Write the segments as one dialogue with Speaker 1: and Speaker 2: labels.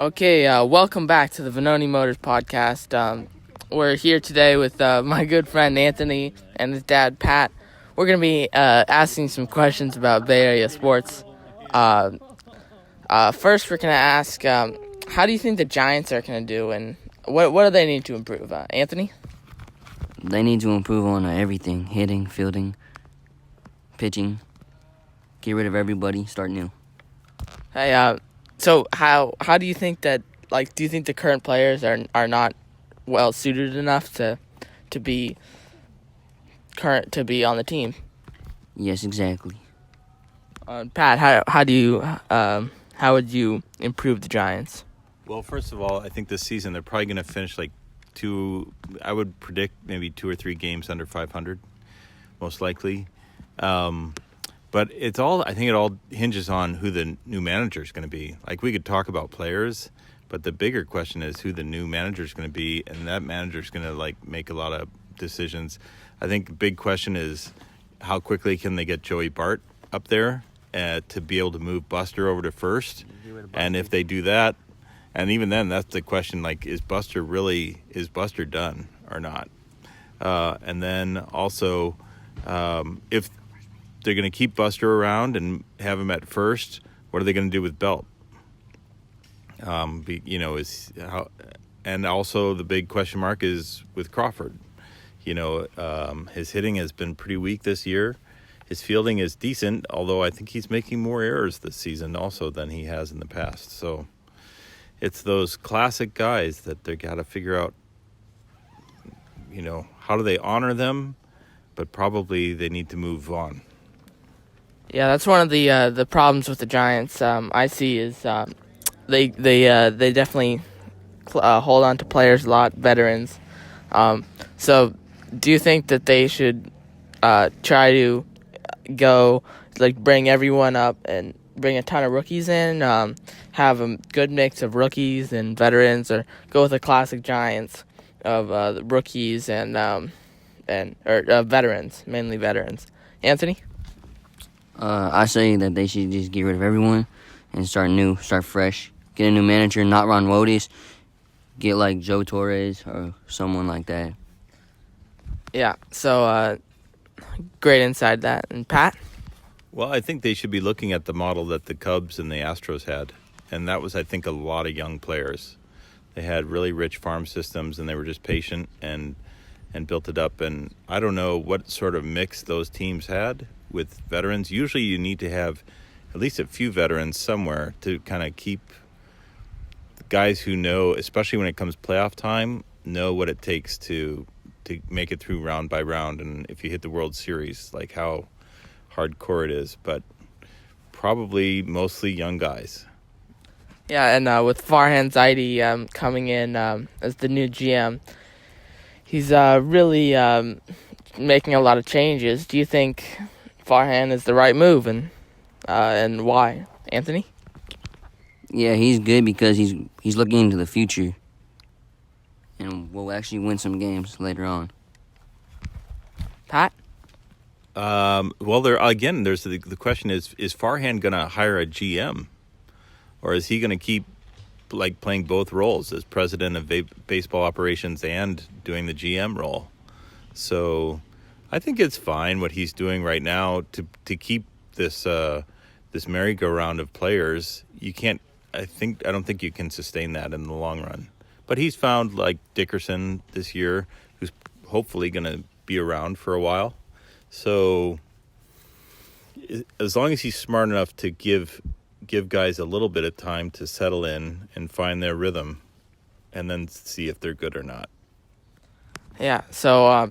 Speaker 1: Okay, welcome back to the Venoni Motors podcast. We're here today with my good friend Anthony and his dad Pat. We're going to be asking some questions about Bay Area sports. First, we're going to ask, how do you think the Giants are going to do, and what do they need to improve? Anthony?
Speaker 2: They need to improve on everything: hitting, fielding, pitching. Get rid of everybody. Start new.
Speaker 1: Hey, so how do you think that? Do you think the current players are not well suited enough to be on the team?
Speaker 2: Yes, exactly.
Speaker 1: Pat, how would you improve the Giants?
Speaker 3: Well, first of all, I think this season they're probably going to finish I would predict maybe 2 or 3 games under 500, most likely. But I think it all hinges on who the new manager is going to be. Like, we could talk about players, but the bigger question is who the new manager is going to be, and that manager is going to make a lot of decisions. I think the big question is how quickly can they get Joey Bart up there to be able to move Buster over to first, and if they do that, and even then, that's the question: is Buster done or not? And then also, if they're going to keep Buster around and have him at first, what are they going to do with Belt? And also the big question mark is with Crawford. His hitting has been pretty weak this year. His fielding is decent, although I think he's making more errors this season also than he has in the past. So it's those classic guys that they got to figure out, how do they honor them, but probably they need to move on.
Speaker 1: Yeah, that's one of the problems with the Giants. I see is they definitely hold on to players a lot, veterans. So, do you think that they should try to go bring everyone up and bring a ton of rookies in, have a good mix of rookies and veterans, or go with the classic Giants of the rookies and veterans, mainly veterans? Anthony?
Speaker 2: I say that they should just get rid of everyone and start new, start fresh. Get a new manager, not Ron Wodes. Get Joe Torres or someone like that.
Speaker 1: Yeah, so great insight that. And Pat?
Speaker 3: Well, I think they should be looking at the model that the Cubs and the Astros had. And that was, I think, a lot of young players. They had really rich farm systems, and they were just patient and built it up. And I don't know what sort of mix those teams had with veterans. Usually you need to have at least a few veterans somewhere to kind of keep the guys who know, especially when it comes playoff time, know what it takes to make it through round by round. And if you hit the World Series, how hardcore it is. But probably mostly young guys.
Speaker 1: Yeah, and with Farhan Zaidi coming in as the new GM, he's really making a lot of changes. Do you think Farhan is the right move, and why? Anthony?
Speaker 2: Yeah, he's good because he's looking into the future, and we'll actually win some games later on.
Speaker 1: Pat?
Speaker 3: Well, there's the question is Farhan going to hire a GM, or is he going to keep playing both roles as president of baseball operations and doing the GM role? So I think it's fine what he's doing right now to keep this merry-go-round of players. I don't think you can sustain that in the long run. But he's found Dickerson this year, who's hopefully going to be around for a while. So as long as he's smart enough to give guys a little bit of time to settle in and find their rhythm, and then see if they're good or not.
Speaker 1: Yeah, so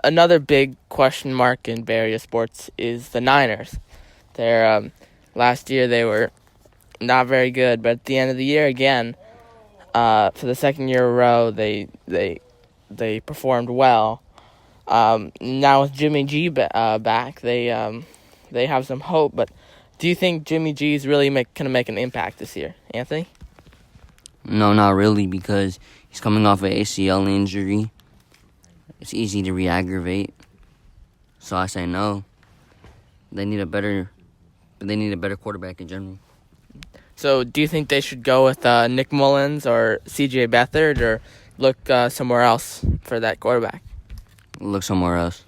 Speaker 1: another big question mark in Bay Area sports is the Niners. Last year they were not very good, but at the end of the year again, for the second year in a row, they performed well. Now with Jimmy G back, they have some hope. But do you think Jimmy G is really going to make an impact this year, Anthony?
Speaker 2: No, not really, because he's coming off an ACL injury. It's easy to re-aggravate. So I say no. They need a better quarterback in general.
Speaker 1: So do you think they should go with Nick Mullins or C.J. Beathard, or look somewhere else for that quarterback?
Speaker 2: Look somewhere else.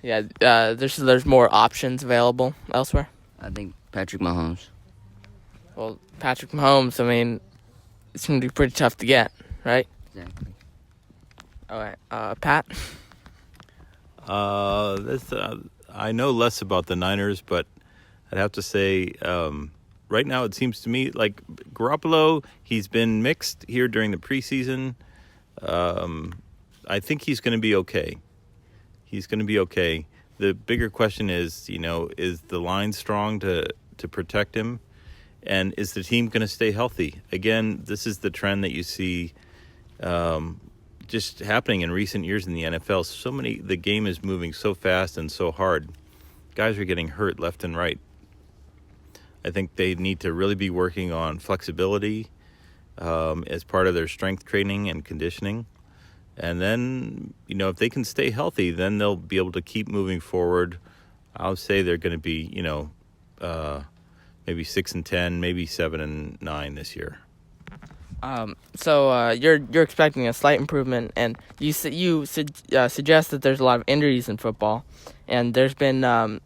Speaker 1: Yeah, there's more options available elsewhere.
Speaker 2: I think Patrick Mahomes.
Speaker 1: Well, Patrick Mahomes, I mean, it's going to be pretty tough to get, right?
Speaker 2: Exactly.
Speaker 1: All right, Pat?
Speaker 3: I know less about the Niners, but I'd have to say right now it seems to me like Garoppolo, he's been mixed here during the preseason. I think he's going to be okay. He's going to be okay. The bigger question is, is the line strong to protect him? And is the team going to stay healthy? Again, this is the trend that you see just happening in recent years in the NFL. The game is moving so fast and so hard. Guys are getting hurt left and right. I think they need to really be working on flexibility as part of their strength training and conditioning. And then, if they can stay healthy, then they'll be able to keep moving forward. I'll say they're going to be, maybe 6-10, maybe 7-9 this year.
Speaker 1: So you're expecting a slight improvement, and you suggest that there's a lot of injuries in football, and there's been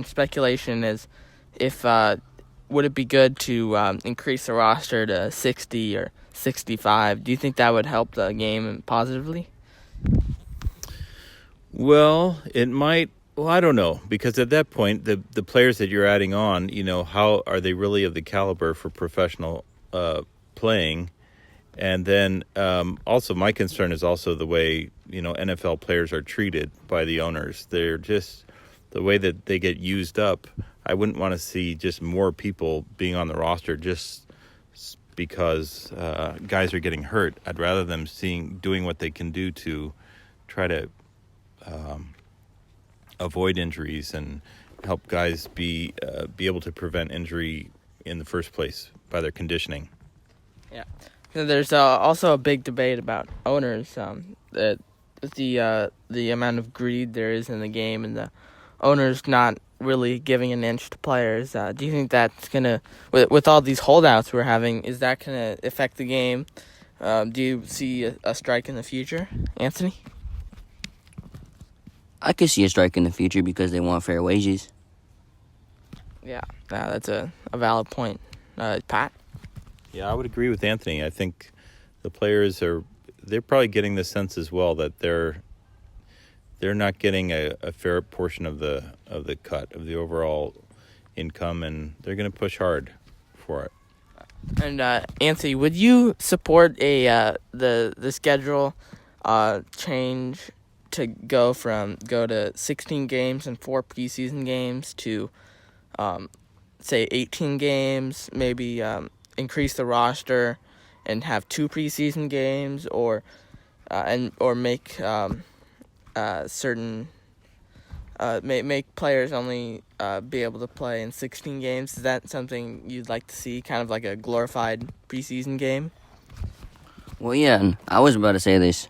Speaker 1: speculation as if would it be good to increase the roster to 60 or 65? Do you think that would help the game positively?
Speaker 3: Well, it might. Well, I don't know, because at that point, the players that you're adding on, how are they really of the caliber for professional playing? And then also my concern is also the way, NFL players are treated by the owners. They're just the way that they get used up. I wouldn't want to see just more people being on the roster just because guys are getting hurt. I'd rather them doing what they can do to try to avoid injuries and help guys be able to prevent injury in the first place by their conditioning.
Speaker 1: Yeah. There's also a big debate about owners, the amount of greed there is in the game, and the owners not really giving an inch to players. Do you think that's gonna, with all these holdouts we're having, is that gonna affect the game? Do you see a strike in the future, Anthony?
Speaker 2: I could see a strike in the future because they want fair wages.
Speaker 1: Yeah, that's a valid point. Pat?
Speaker 3: Yeah, I would agree with Anthony. I think the players they're probably getting the sense as well that they're not getting a fair portion of the cut of the overall income, and they're going to push hard for it.
Speaker 1: And Anthony, would you support the schedule change to go to 16 games and 4 preseason games to say 18 games, maybe increase the roster and have 2 preseason games, or make certain make players only be able to play in 16 games? Is that something you'd like to see, kind of like a glorified preseason game?
Speaker 2: Well, yeah, I was about to say this.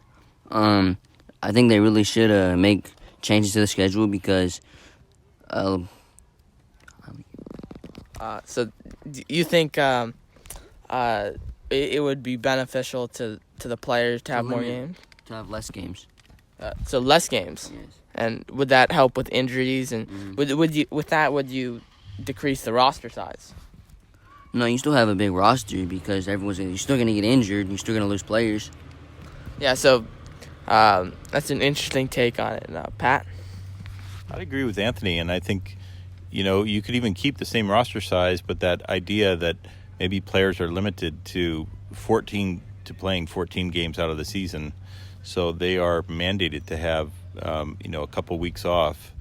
Speaker 2: I think they really should make changes to the schedule because
Speaker 1: so you think it would be beneficial to the players to have more games?
Speaker 2: To have less games.
Speaker 1: So less games.
Speaker 2: Yes.
Speaker 1: And would that help with injuries? And would you decrease the roster size?
Speaker 2: No, you still have a big roster because you're still going to get injured. You're still going to lose players.
Speaker 1: Yeah. So that's an interesting take on it, Pat.
Speaker 3: I'd agree with Anthony, and I think you could even keep the same roster size, but that idea that maybe players are limited to playing 14 games out of the season, so they are mandated to have a couple weeks off,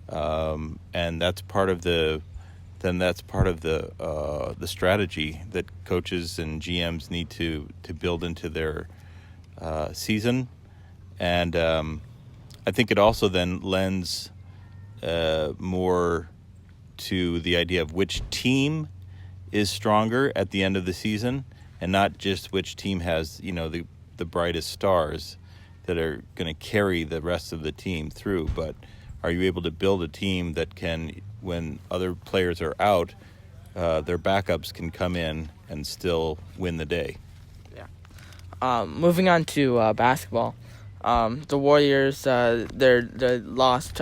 Speaker 3: and that's part of the strategy that coaches and GMs need to build into their season. And I think it also then lends more to the idea of which team is stronger at the end of the season, and not just which team has the brightest stars that are going to carry the rest of the team through, but are you able to build a team that can, when other players are out, their backups can come in and still win the day.
Speaker 1: Moving on to basketball, the Warriors they lost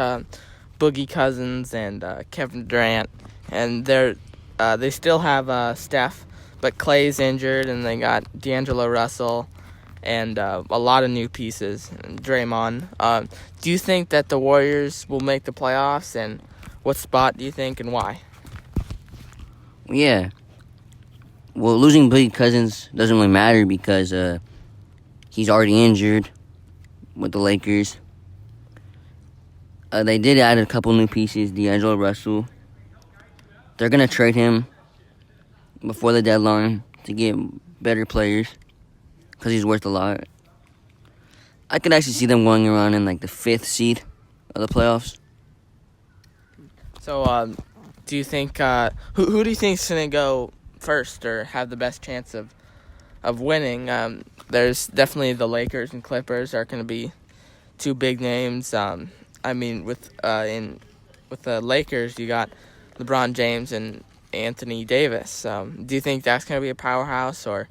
Speaker 1: Boogie Cousins and Kevin Durant, and they still have Steph, but Clay's injured, and they got D'Angelo Russell and a lot of new pieces, and Draymond. Do you think that the Warriors will make the playoffs, and what spot do you think and why?
Speaker 2: Yeah. Well, losing Boogie Cousins doesn't really matter because he's already injured with the Lakers. They did add a couple new pieces, D'Angelo Russell. They're going to trade him before the deadline to get better players because he's worth a lot. I could actually see them going around in like the 5th seed of the playoffs.
Speaker 1: So, do you think who do you think is going to go first or have the best chance of winning? There's definitely the Lakers and Clippers are going to be two big names. I mean, with the Lakers, you got LeBron James and Anthony Davis. Do you think that's going to be a powerhouse, or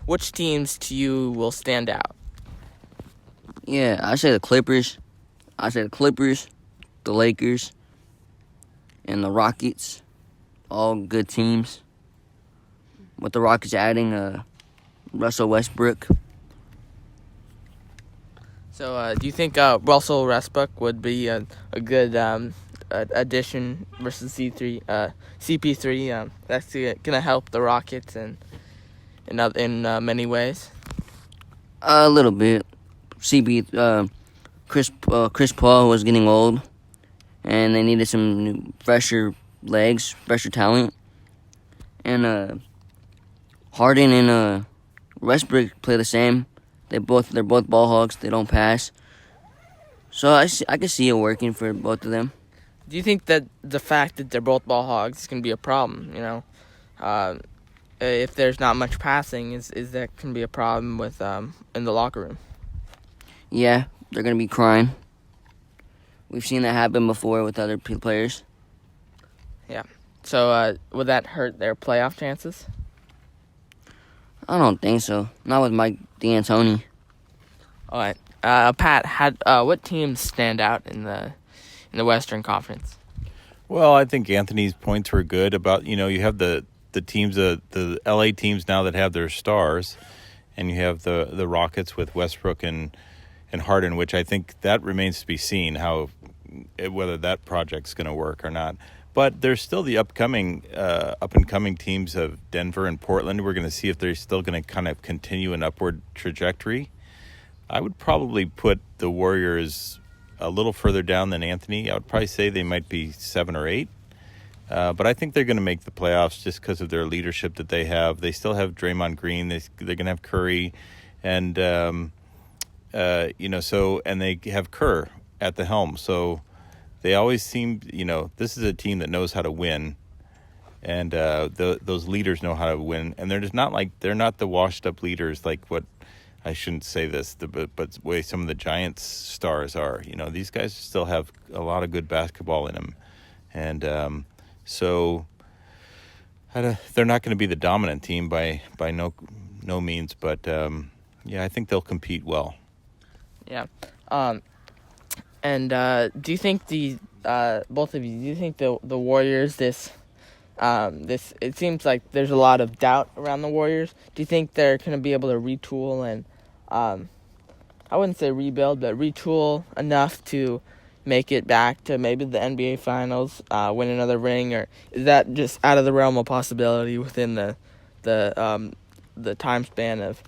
Speaker 1: which teams to you will stand out?
Speaker 2: Yeah, I say the Clippers. The Lakers, and the Rockets. All good teams. With the Rockets adding Russell Westbrook.
Speaker 1: So, do you think Russell Westbrook would be a good addition versus CP3? That's going to help the Rockets in many ways.
Speaker 2: A little bit. Chris Paul was getting old, and they needed some new, fresher legs, fresher talent. And Harden and Westbrook play the same. They're both ball hogs. They don't pass. So I can see it working for both of them.
Speaker 1: Do you think that the fact that they're both ball hogs is going to be a problem? If there's not much passing, is that can be a problem with in the locker room?
Speaker 2: Yeah, they're going to be crying. We've seen that happen before with other players.
Speaker 1: Yeah. So would that hurt their playoff chances?
Speaker 2: I don't think so. Not with Mike D'Antoni.
Speaker 1: All right. Pat, what teams stand out in the Western Conference?
Speaker 3: Well, I think Anthony's points were good about, you have the teams, the LA teams now that have their stars, and you have the Rockets with Westbrook and Harden, which I think that remains to be seen whether that project's going to work or not. But there's still the up and coming teams of Denver and Portland. We're going to see if they're still going to kind of continue an upward trajectory. I would probably put the Warriors a little further down than Anthony. I would probably say they might be 7 or 8. But I think they're going to make the playoffs just because of their leadership that they have. They still have Draymond Green. They're going to have Curry, and and they have Kerr at the helm. So they always seem, this is a team that knows how to win, and those leaders know how to win. And they're just they're not the washed up leaders like what. I shouldn't say this, but the way some of the Giants stars are. These guys still have a lot of good basketball in them, and so they're not going to be the dominant team by no means. But I think they'll compete well.
Speaker 1: Yeah, and do you think both of you? Do you think the Warriors this it seems like there's a lot of doubt around the Warriors. Do you think they're going to be able to retool and I wouldn't say rebuild, but retool enough to make it back to maybe the NBA Finals, win another ring, or is that just out of the realm of possibility within the time span of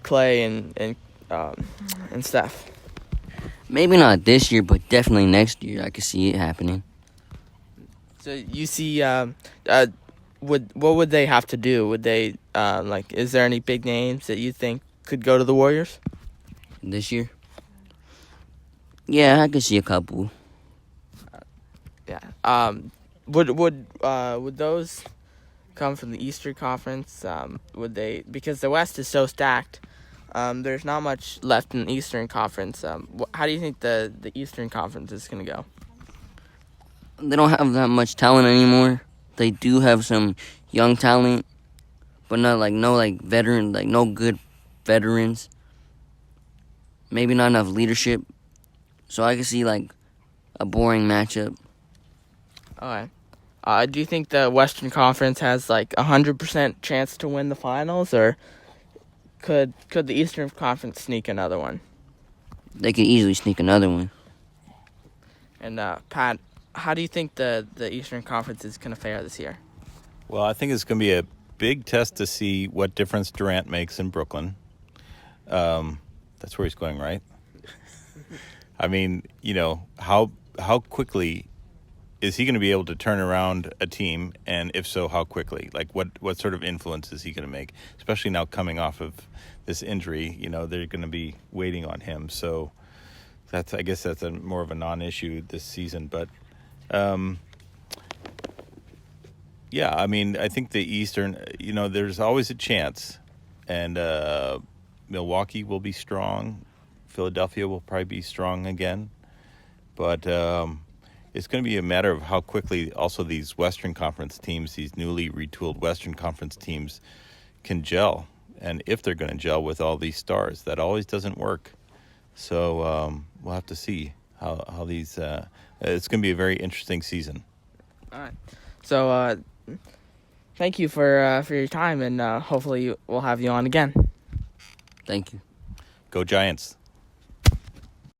Speaker 1: Clay and Steph?
Speaker 2: Maybe not this year, but definitely next year. I could see it happening.
Speaker 1: So you see, what would they have to do? Would they is there any big names that you think could go to the Warriors
Speaker 2: this year? Yeah, I could see a couple.
Speaker 1: Yeah. Would those come from the Eastern Conference? Would they? Because the West is so stacked. There's not much left in the Eastern Conference. How do you think the Eastern Conference is going to go?
Speaker 2: They don't have that much talent anymore they do have some young talent, but not like no like veteran, like no good veterans. Maybe not enough leadership. So I can see like a boring matchup.
Speaker 1: Okay. Do you think the Western Conference has like 100% chance to win the finals, or could the Eastern Conference sneak another one?
Speaker 2: They could easily sneak another one.
Speaker 1: And Pat, how do you think the Eastern Conference is going to fare this year?
Speaker 3: Well, I think it's going to be a big test to see what difference Durant makes in Brooklyn. That's where he's going, right? I mean, how quickly is he going to be able to turn around a team, and if so, how quickly? Like, what sort of influence is he going to make? Especially now coming off of this injury, they're going to be waiting on him. So I guess that's more of a non-issue this season. But yeah, I mean, I think the Eastern, there's always a chance, and Milwaukee will be strong. Philadelphia will probably be strong again, but it's going to be a matter of how quickly also these Western Conference teams, these newly retooled Western Conference teams, can gel, and if they're going to gel with all these stars. That always doesn't work. So we'll have to see how these. It's going to be a very interesting season.
Speaker 1: All right. So thank you for your time, and hopefully we'll have you on again.
Speaker 2: Thank you.
Speaker 3: Go Giants.